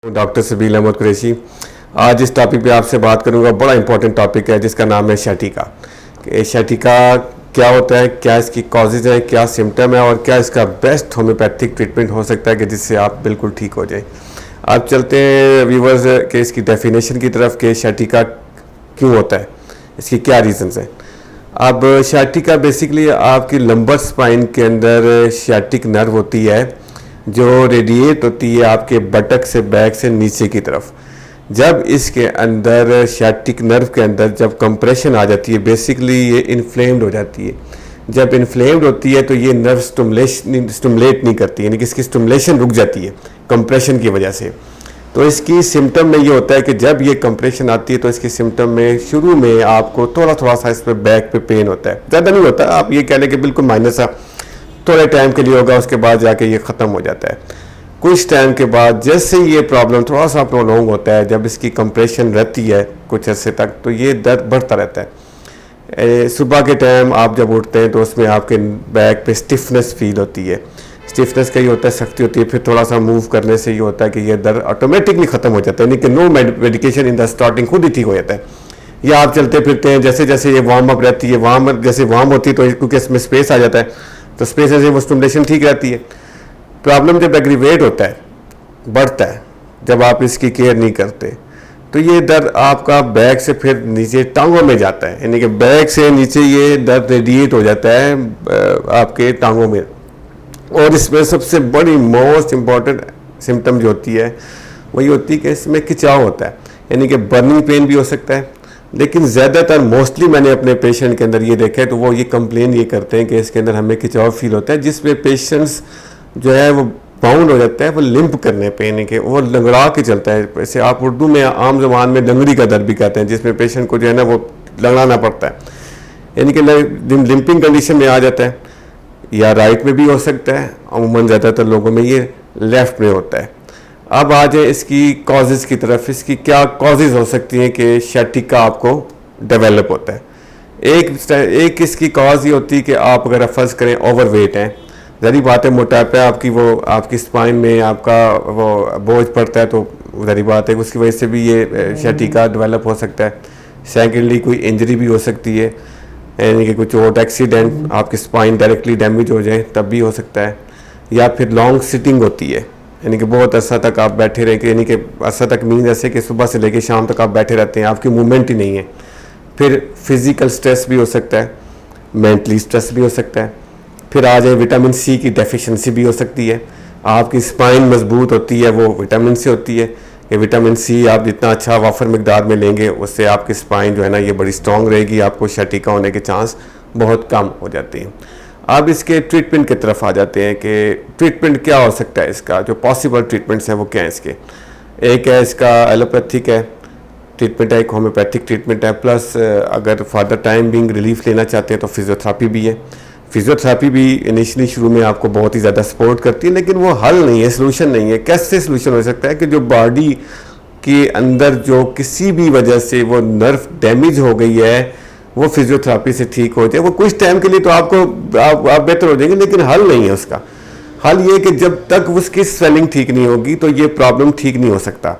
Doctor सबील अहमद कुरैशी। आज इस topic पे आपसे बात करूंगा। बड़ा इंपॉर्टेंट टॉपिक है जिसका नाम है शैटिका। शैटिका क्या होता है, क्या इसकी कॉजेज हैं, क्या सिम्टम है और क्या इसका बेस्ट होम्योपैथिक ट्रीटमेंट हो सकता है कि जिससे आप बिल्कुल ठीक हो जाए। आप चलते हैं व्यूवर्स के इसकी डेफिनेशन की तरफ कि शैटिका क्यों होता है, इसकी क्या रीजंस हैं। अब शैटिका बेसिकली आपकी लंबर स्पाइन के अंदर शैटिक नर्व होती है जो रेडिएट होती है आपके बटक से बैक से नीचे की तरफ। जब इसके अंदर शैटिक नर्व के अंदर जब कंप्रेशन आ जाती है, बेसिकली ये इन्फ्लेम्ड हो जाती है। जब इन्फ्लेम्ड होती है तो ये नर्व स्टिमुलेट नहीं करती, यानी कि इसकी स्टिमुलेशन रुक जाती है कंप्रेशन की वजह से। तो इसकी सिम्टम में ये होता है कि जब ये कंप्रेशन आती है तो इसके सिम्टम में शुरू में आपको थोड़ा सा इस पर बैक पे पेन होता है, ज़्यादा नहीं होता, आप ये कह लें कि बिल्कुल माइनस सा थोड़े टाइम के लिए होगा, उसके बाद जाके ये ख़त्म हो जाता है। कुछ टाइम के बाद जैसे ये प्रॉब्लम थोड़ा सा प्रोलॉन्ग होता है, जब इसकी कंप्रेशन रहती है कुछ अर्से तक, तो ये दर्द बढ़ता रहता है। सुबह के टाइम आप जब उठते हैं तो उसमें आपके बैक पे स्टिफनेस फील होती है। स्टिफनेस का ये होता है, सख्ती होती है, फिर थोड़ा सा मूव करने से ये होता है कि ये दर्द ऑटोमेटिकली ख़त्म हो जाता है, यानी कि no medication in the starting, खुद ही ठीक हो जाता है। या आप चलते फिरते हैं, जैसे जैसे ये वार्म अप रहती है, जैसे वार्म होती है तो क्योंकि इसमें स्पेस आ जाता है तो स्पेस से वो स्टिमुलेशन ठीक रहती है। प्रॉब्लम जब एग्रीवेट होता है, बढ़ता है, जब आप इसकी केयर नहीं करते तो ये दर्द आपका बैक से फिर नीचे टांगों में जाता है, यानी कि बैक से नीचे ये दर्द रेडिएट हो जाता है आपके टांगों में। और इसमें सबसे बड़ी मोस्ट इम्पॉर्टेंट सिम्टम जो होती है वही होती है कि इसमें खिंचाव होता है, यानी कि बर्निंग पेन भी हो सकता है। लेकिन ज़्यादातर मोस्टली मैंने अपने पेशेंट के अंदर ये देखा है तो वो ये कंप्लेन ये करते हैं कि इसके अंदर हमें खिंचाव फील होता है, जिसमें पेशेंट्स जो है वो बाउंड हो जाता है, वो लिम्प करने पे, यानी कि वो लंगड़ा के चलता है। वैसे आप उर्दू में आम ज़बान में लंगड़ी का दर्द भी कहते हैं, जिसमें पेशेंट को जो है ना वो लंगड़ाना पड़ता है, यानी कि लिम्पिंग कंडीशन में आ जाता है। या राइट में भी हो सकता है, अमूमन ज़्यादातर लोगों में ये लेफ़्ट में होता है। अब आ जाए इसकी कॉजेज़ की तरफ। इसकी क्या कॉजेज़ हो सकती हैं कि शैटिका आपको डेवलप होता है। एक इसकी कॉज ये होती है कि आप अगर फर्ज करें ओवरवेट हैं, ज़री बात है, मोटापा आपकी वो आपकी स्पाइन में आपका वो बोझ पड़ता है, तो ज़री बात है उसकी वजह से भी ये शैटिका डेवलप हो सकता है। सेकेंडली कोई इंजरी भी हो सकती है, यानी कि कुछ चोट एक्सीडेंट आपकी स्पाइन डायरेक्टली डैमेज हो जाए तब भी हो सकता है। या फिर लॉन्ग सिटिंग होती है, यानी कि बहुत अर्सा तक आप बैठे रहेंगे, यानी कि अर्सा तक मीन ऐसे कि सुबह से लेकर शाम तक आप बैठे रहते हैं, आपकी मूवमेंट ही नहीं है। फिर फिज़िकल स्ट्रेस भी हो सकता है, मेंटली स्ट्रेस भी हो सकता है। फिर आ जाए विटामिन सी की डेफिशिएंसी भी हो सकती है। आपकी स्पाइन मजबूत होती है वो विटामिन से होती है कि विटामिन सी आप जितना अच्छा वाफर मकदार में लेंगे उससे आपकी स्पाइन जो है ना ये बड़ी स्ट्रॉन्ग रहेगी, आपको शैटिका होने के चांस बहुत कम हो जाते हैं। अब इसके ट्रीटमेंट की तरफ आ जाते हैं कि ट्रीटमेंट क्या हो सकता है। इसका जो पॉसिबल ट्रीटमेंट्स हैं वो क्या है इसके। एक है इसका एलोपैथिक है ट्रीटमेंट है, एक होम्योपैथिक ट्रीटमेंट है, प्लस अगर for the time being relief लेना चाहते हैं तो फिजियोथेरेपी भी है। फिजियोथेरेपी भी इनिशियली शुरू में आपको बहुत ही ज़्यादा सपोर्ट करती है, लेकिन वो हल नहीं है, सोल्यूशन नहीं है। कैसे सोल्यूशन हो सकता है कि जो बॉडी के अंदर जो किसी भी वजह से वो नर्व डैमेज हो गई है वो फिजियोथेरेपी से ठीक हो जाए। वो कुछ टाइम के लिए तो आप बेहतर हो जाएंगे, लेकिन हल नहीं है उसका। हल ये कि जब तक उसकी स्वेलिंग ठीक नहीं होगी तो ये प्रॉब्लम ठीक नहीं हो सकता,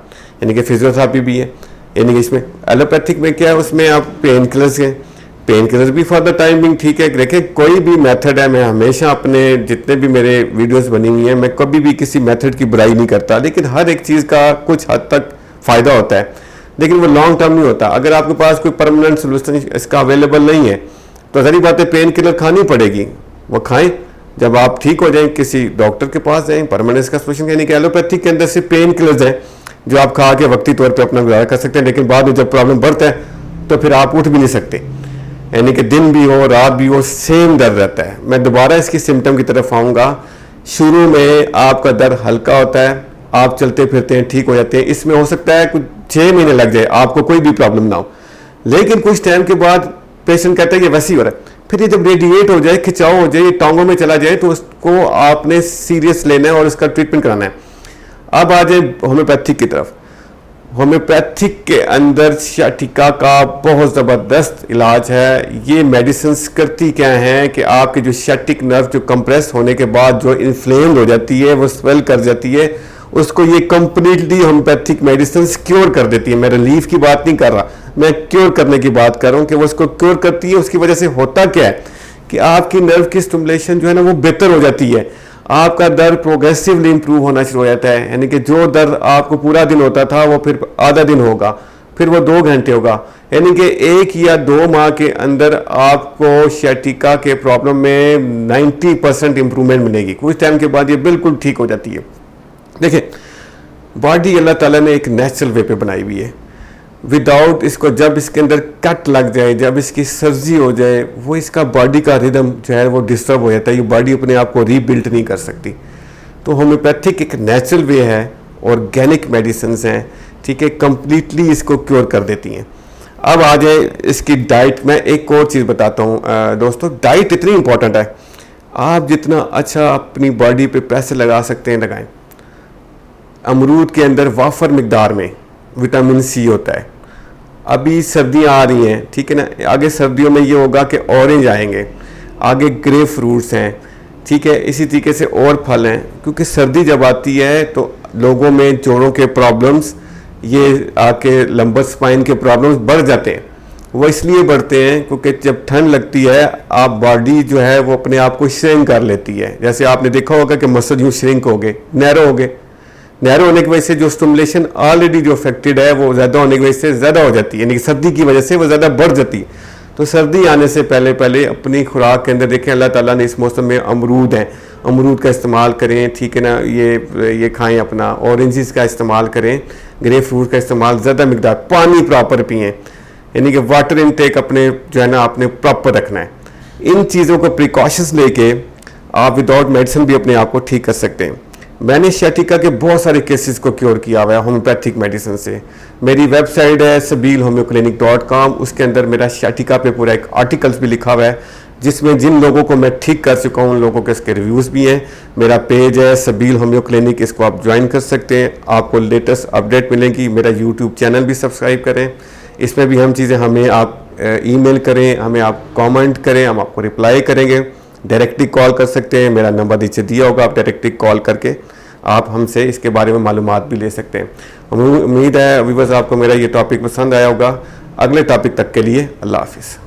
यानी कि फिजियोथेरेपी भी है। यानी कि इसमें एलोपैथिक में क्या है, उसमें आप पेन किलर्स हैं, पेन किलर्स भी फॉर द टाइम बिंग ठीक है। देखिए कोई भी मेथड है, मैं हमेशा अपने जितने भी मेरे वीडियोस बनी हुई हैं मैं कभी भी किसी मेथड की बुराई नहीं करता, लेकिन हर एक चीज़ का कुछ हद तक फ़ायदा होता है, लेकिन वो लॉन्ग टर्म नहीं होता। अगर आपके पास कोई परमानेंट सोल्यूशन इसका अवेलेबल नहीं है तो सारी बातें पेन किलर खानी पड़ेगी, वो खाएं। जब आप ठीक हो जाएं किसी डॉक्टर के पास जाएं, परमानेंट इसका सोल्यूशन। यानी कि एलोपैथिक के अंदर से पेन किलर्स हैं जो आप खा के वक्ती तौर पर अपना गुजारा कर सकते हैं, लेकिन बाद में जब प्रॉब्लम बढ़ता है तो फिर आप उठ भी नहीं सकते, यानी कि दिन भी हो रात भी हो सेम दर्द रहता है। मैं दोबारा इसकी सिम्टम की तरफ आऊँगा। शुरू में आपका दर्द हल्का होता है, आप चलते फिरते हैं, ठीक हो जाते हैं। इसमें हो सकता है कुछ 6 महीने लग जाए, आपको कोई भी प्रॉब्लम ना हो, लेकिन कुछ टाइम के बाद पेशेंट कहता है कि वैसे ही हो रहा है। फिर ये जब रेडिएट हो जाए, खिंचाव हो जाए, टांगों में चला जाए तो उसको आपने सीरियस लेना है और इसका ट्रीटमेंट कराना है। अब आ जाए होम्योपैथिक की तरफ। होम्योपैथिक के अंदर शैटिका का बहुत ज़बरदस्त इलाज है। ये मेडिसिन करती क्या हैं कि आपके जो शैटिक नर्व जो कंप्रेस होने के बाद जो इन्फ्लेम्ड हो जाती है, वो स्वेल कर जाती है, उसको ये कंप्लीटली होम्योपैथिक मेडिसिन क्योर कर देती है। मैं रिलीफ की बात नहीं कर रहा, मैं क्योर करने की बात कर रहा हूँ कि वो उसको क्योर करती है। उसकी वजह से होता क्या है कि आपकी नर्व की स्टिमुलेशन जो है ना वो बेहतर हो जाती है, आपका दर्द प्रोग्रेसिवली इंप्रूव होना शुरू हो जाता है। यानी कि जो दर्द आपको पूरा दिन होता था वो फिर आधा दिन होगा, फिर वो 2 घंटे होगा। यानी कि 1 या 2 माह के अंदर आपको sciatica के प्रॉब्लम में 90% इंप्रूवमेंट मिलेगी। कुछ टाइम के बाद ये बिल्कुल ठीक हो जाती है। देखिए, बॉडी अल्लाह ताला ने एक नेचुरल वे पे बनाई हुई है। विदाउट इसको, जब इसके अंदर कट लग जाए, जब इसकी सर्जरी हो जाए, वो इसका बॉडी का रिदम जो है वो डिस्टर्ब हो जाता है। ये बॉडी अपने आप को रीबिल्ड नहीं कर सकती। तो होम्योपैथिक एक नेचुरल वे है, ऑर्गेनिक मेडिसिन हैं, ठीक है, कंप्लीटली इसको क्योर कर देती हैं। अब आ जाए इसकी डाइट। मैं एक और चीज़ बताता हूँ दोस्तों, डाइट इतनी इंपॉर्टेंट है। आप जितना अच्छा अपनी बॉडी पे पैसे लगा सकते हैं लगाएं। अमरूद के अंदर वाफर मिकदार में विटामिन सी होता है। अभी सर्दियाँ आ रही हैं, ठीक है ना, आगे सर्दियों में ये होगा कि ऑरेंज आएंगे, आगे ग्रेप फ्रूट्स हैं, ठीक है, इसी तरीके से और फल हैं। क्योंकि सर्दी जब आती है तो लोगों में जोड़ों के प्रॉब्लम्स, ये आके लंबर स्पाइन के प्रॉब्लम्स बढ़ जाते हैं। वो इसलिए बढ़ते हैं क्योंकि जब ठंड लगती है आप बॉडी जो है वो अपने आप को श्रिंक कर लेती है। जैसे आपने देखा होगा कि मसल यूँ श्रिंक हो गए, नैरो हो गए। नैरो होने की वजह से जो स्टिमुलेशन ऑलरेडी जो अफेक्टेड है वो ज़्यादा होने की वजह से ज़्यादा हो जाती है, यानी कि सर्दी की वजह से वो ज़्यादा बढ़ जाती है। तो सर्दी आने से पहले पहले अपनी खुराक के अंदर देखें, अल्लाह ताला ने इस मौसम में अमरूद हैं, अमरूद का इस्तेमाल करें, ठीक है ना, ये खाएं अपना, ऑरेंजेस का इस्तेमाल करें, ग्रेप फ्रूट का इस्तेमाल, ज़्यादा मिकदार, पानी प्रॉपर पिएँ, यानी कि वाटर इनटेक अपने जो है ना आपने प्रॉपर रखना है। इन चीज़ों को प्रिकॉशंस लेके आप विदाउट मेडिसिन भी अपने आप को ठीक कर सकते हैं। मैंने sciatica के बहुत सारे केसेस को क्योर किया हुआ है होम्योपैथिक मेडिसिन से। मेरी वेबसाइट है sabilhomeoclinic.com, उसके अंदर मेरा sciatica पे पूरा एक आर्टिकल्स भी लिखा हुआ है जिसमें जिन लोगों को मैं ठीक कर चुका हूँ उन लोगों के इसके रिव्यूज़ भी हैं। मेरा पेज है सबील होम्यो क्लिनिक, इसको आप ज्वाइन कर सकते हैं, आपको लेटेस्ट अपडेट मिलेंगी। मेरा यूट्यूब चैनल भी सब्सक्राइब करें, इसमें भी हम चीज़ें, हमें आप ईमेल करें, हमें आप कमेंट करें, हम आपको रिप्लाई करेंगे। डायरेक्टली कॉल कर सकते हैं, मेरा नंबर नीचे दिया होगा, आप डायरेक्टली कॉल करके आप हमसे इसके बारे में मालूमात भी ले सकते हैं। उम्मीद है व्यूअर्स आपको मेरा ये टॉपिक पसंद आया होगा। अगले टॉपिक तक के लिए अल्लाह हाफिज़।